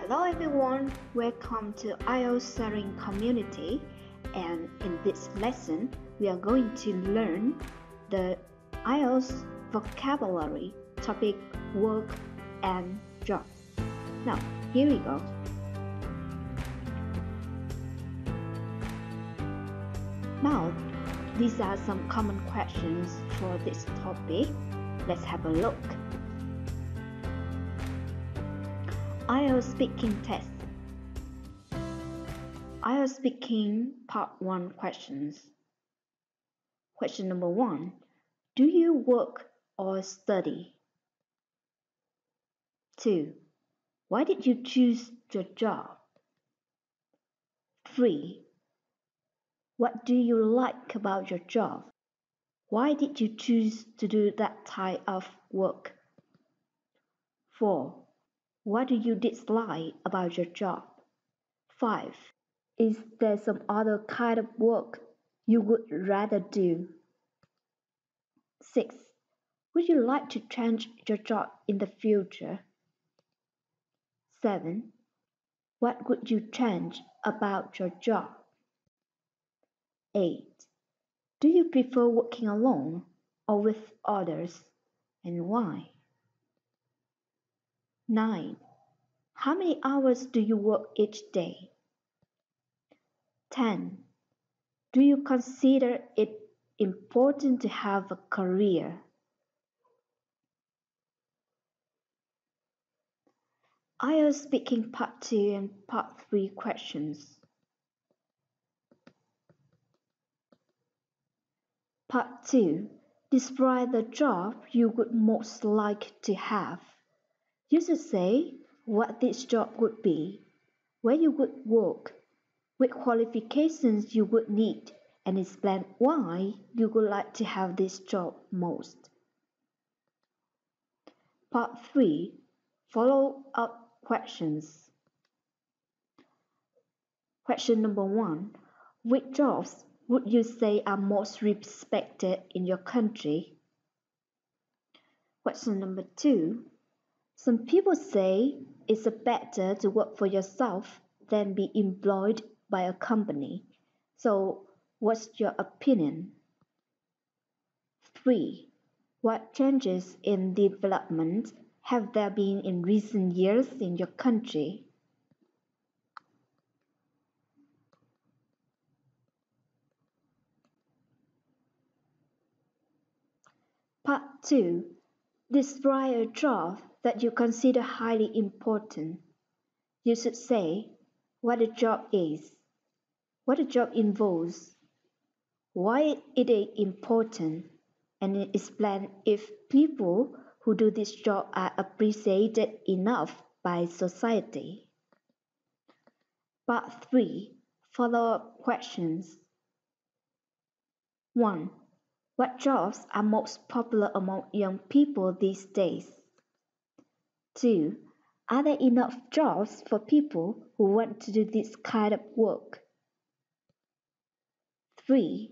Hello everyone, welcome to IELTS sharing community, and in this lesson we are going to learn the IELTS vocabulary topic work and job. Now here we go. Now these are some common questions for this topic. Let's have a look. IELTS speaking test. IELTS speaking part 1 questions. Question number 1. Do you work or study? 2. Why did you choose your job? 3. What do you like about your job? Why did you choose to do that type of work? 4. What do you dislike about your job? 5. Is there some other kind of work you would rather do? 6. Would you like to change your job in the future? 7. What would you change about your job? 8. Do you prefer working alone or with others, and why? 9. How many hours do you work each day? 10. Do you consider it important to have a career? IELTS speaking part 2 and part 3 questions. Part 2. Describe the job you would most like to have. You should say what this job would be, where you would work, what qualifications you would need, and explain why you would like to have this job most. Part 3. Follow-up questions. Question number 1. Which jobs would you say are most respected in your country? Question number 2. Some people say it's better to work for yourself than be employed by a company. So, what's your opinion? 3. What changes in development have there been in recent years in your country? Part 2. Describe a job that you consider highly important. You should say what the job is, what the job involves, why it is important, and explain if people who do this job are appreciated enough by society. Part 3. Follow-up questions. 1. What jobs are most popular among young people these days? 2. Are there enough jobs for people who want to do this kind of work? 3.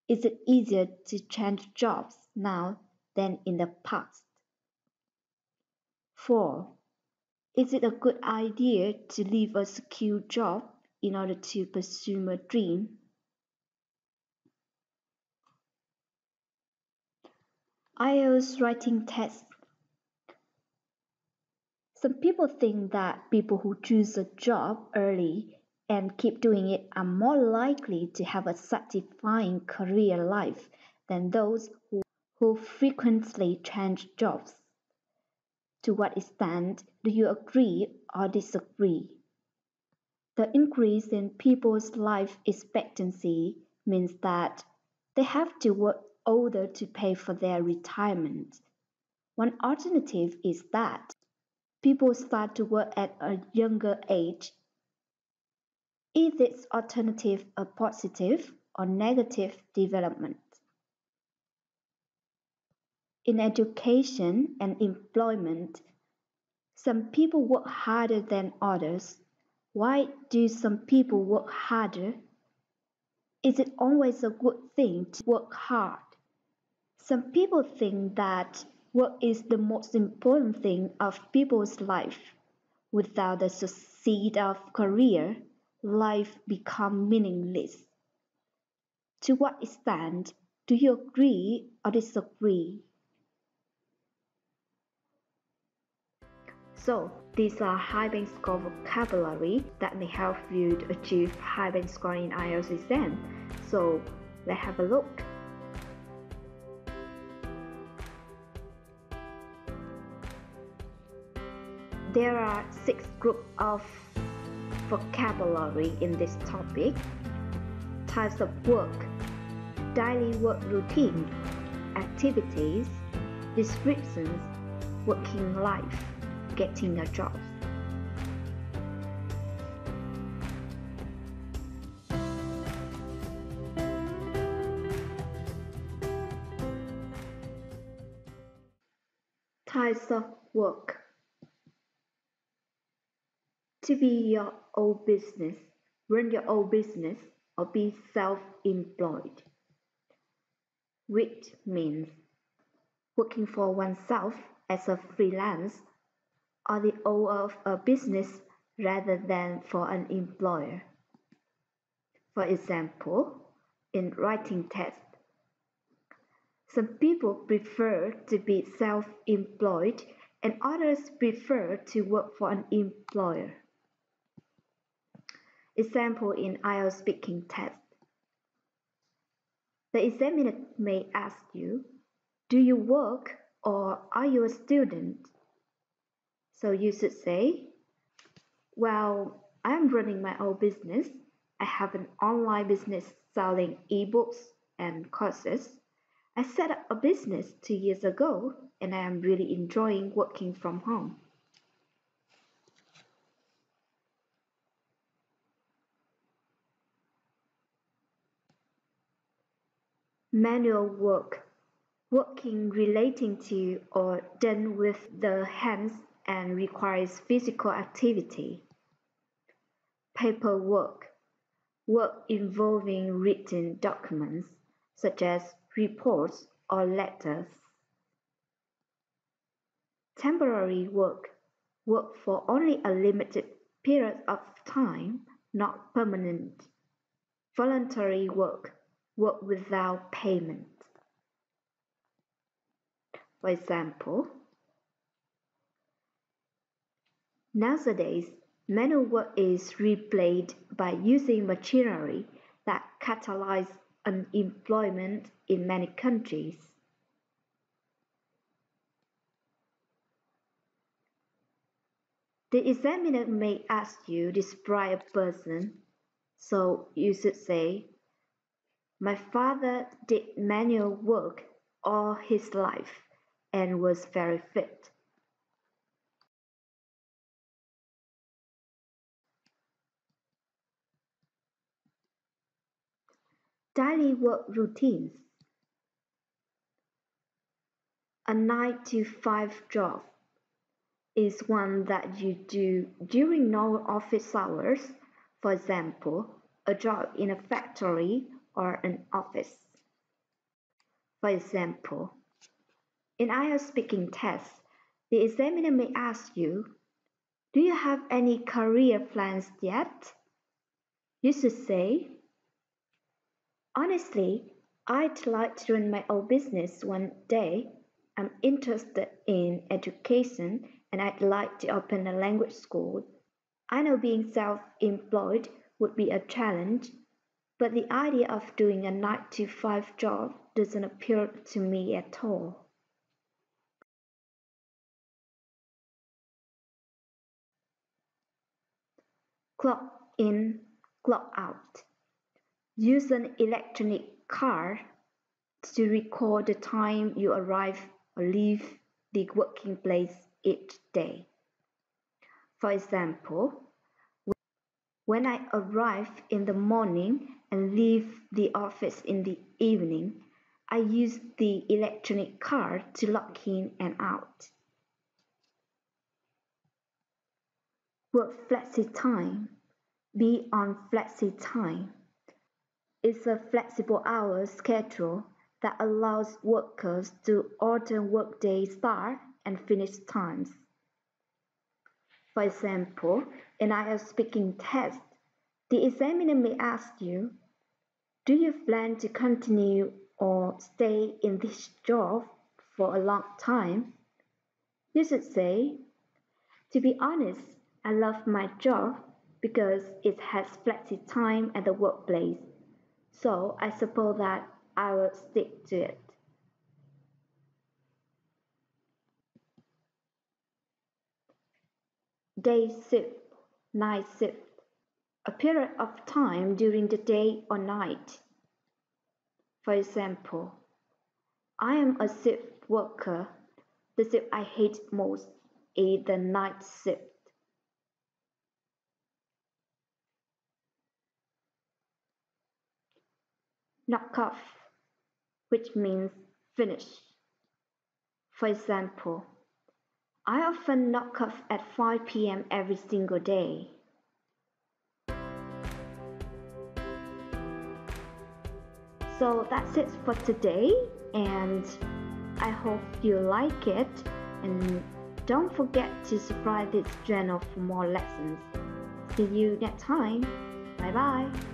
Is it easier to change jobs now than in the past? 4. Is it a good idea to leave a secure job in order to pursue a dream? IELTS writing test. Some people think that people who choose a job early and keep doing it are more likely to have a satisfying career life than those who frequently change jobs. To what extent do you agree or disagree? The increase in people's life expectancy means that they have to work older to pay for their retirement. One alternative is that people start to work at a younger age. Is this alternative a positive or negative development? In education and employment, some people work harder than others. Why do some people work harder? Is it always a good thing to work hard? Some people think that work is the most important thing of people's life. Without the succeed of career, life becomes meaningless. To what extent do you agree or disagree? So, these are high bank score vocabulary that may help you to achieve high bank score in IELTS exam. So, let's have a look. There are 6 groups of vocabulary in this topic. Types of work, daily work routine, activities, descriptions, working life, getting a job. Types of work. To be your own business, run your own business, or be self-employed, which means working for oneself as a freelance or the owner of a business rather than for an employer. For example, in writing tests, some people prefer to be self-employed and others prefer to work for an employer. Example in IELTS speaking test. The examiner may ask you, do you work or are you a student? So you should say, well, I'm running my own business. I have an online business selling ebooks and courses. I set up a business 2 years ago and I am really enjoying working from home. Manual work, working relating to or done with the hands and requires physical activity. Paperwork, work involving written documents such as reports or letters. Temporary work, work for only a limited period of time, not permanent. Voluntary work, work without payment. For example, nowadays, manual work is replaced by using machinery that catalyze unemployment in many countries. The examiner may ask you to describe a person, so you should say, my father did manual work all his life and was very fit. Daily work routines. A 9 to 5 job is one that you do during normal office hours, for example, a job in a factory or an office. For example, in IELTS speaking tests, the examiner may ask you, do you have any career plans yet? You should say, honestly, I'd like to run my own business one day. I'm interested in education and I'd like to open a language school. I know being self-employed would be a challenge, but the idea of doing a 9 to 5 job doesn't appeal to me at all. Clock in, clock out. Use an electronic card to record the time you arrive or leave the working place each day. For example, when I arrive in the morning and leave the office in the evening, I use the electronic card to log in and out. Work flexi time. Be on flexi time. It's a flexible hours schedule that allows workers to alter workday start and finish times. For example, in IELTS speaking test, the examiner may ask you, do you plan to continue or stay in this job for a long time? You should say, to be honest, I love my job because it has flexi time at the workplace, so I suppose that I will stick to it. Day shift, night shift. A period of time during the day or night. For example, I am a shift worker. The shift I hate most is the night shift. Knock off, which means finish. For example, I often knock off at 5 p.m. every single day. So that's it for today, and I hope you like it, and don't forget to subscribe this channel for more lessons. See you next time. Bye bye.